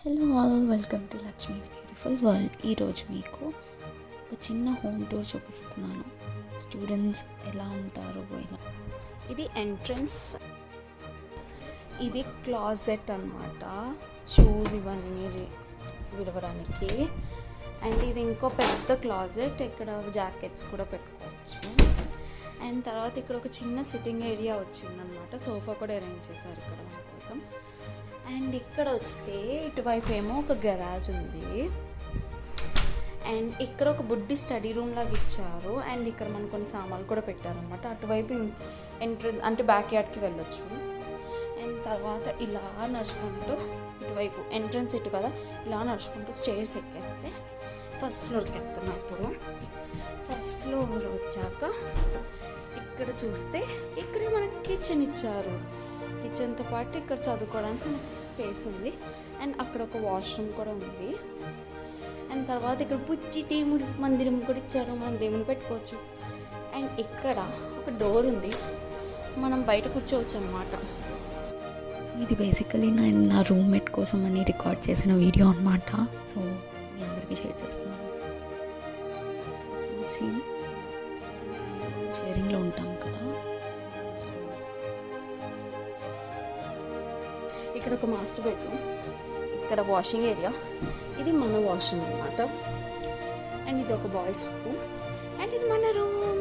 Hello all, welcome to Lakshmi's beautiful world. ఈరోజు మీకు ఒక చిన్న హోమ్ టూర్ చూపిస్తున్నాను. స్టూడెంట్స్ ఎలా ఉంటారో పోయిన ఇది ఎంట్రన్స్, ఇది క్లాజెట్ అన్నమాట. షూస్ ఇవన్నీ విడవడానికి. అండ్ ఇది ఇంకో పెద్ద క్లాజెట్, ఇక్కడ జాకెట్స్ కూడా పెట్టుకోవచ్చు. అండ్ తర్వాత ఇక్కడ ఒక చిన్న సిట్టింగ్ ఏరియా వచ్చిందనమాట. సోఫా కూడా అరేంజ్ చేశారు ఇక్కడ మన కోసం. అండ్ ఇక్కడ వస్తే ఇటువైపు ఏమో ఒక గరాజ్ ఉంది. అండ్ ఇక్కడ ఒక బుడ్డి స్టడీ రూమ్ లాగా ఇచ్చారు. అండ్ ఇక్కడ మనకు కొన్ని సామాన్లు కూడా పెట్టారనమాట. అటువైపు ఎంట్రన్స్ అంటే బ్యాక్ యార్డ్కి వెళ్ళొచ్చు. అండ్ తర్వాత ఇలా నడుచుకుంటూ ఇటువైపు ఎంట్రన్స్ ఇటు కదా, ఇలా నడుచుకుంటూ స్టేర్స్ ఎక్కేస్తే ఫస్ట్ ఫ్లోర్కి వెళ్తున్నాం. ఇప్పుడు ఫస్ట్ ఫ్లోర్ వచ్చాక ఇక్కడ చూస్తే ఇక్కడే మనకి కిచెన్ ఇచ్చారు. కిచెన్తో పాటు ఇక్కడ చదువుకోవడానికి మనకు స్పేస్ ఉంది. అండ్ అక్కడ ఒక వాష్రూమ్ కూడా ఉంది. అండ్ తర్వాత ఇక్కడ బుజ్జి దేవుడి మందిరం కూడా ఇచ్చారు, మనం దేవుని పెట్టుకోవచ్చు. అండ్ ఇక్కడ ఒక డోర్ ఉంది, మనం బయట కూర్చోవచ్చు అన్నమాట. సో ఇది బేసికలీ నేను నా రూమ్మేట్ కోసం అని రికార్డ్ చేసిన వీడియో అన్నమాట. సో మీ అందరికీ షేర్ చేస్తున్నాను. చూసి షేరింగ్లో ఉంటాం కదా. సో ఇక్కడ ఒక మాస్టర్ బెడ్రూమ్, ఇక్కడ వాషింగ్ ఏరియా, ఇది మన వాష్రూమ్ అన్నమాట. అండ్ ఇది ఒక బాయ్స్ రూమ్, అండ్ ఇది మన రూమ్.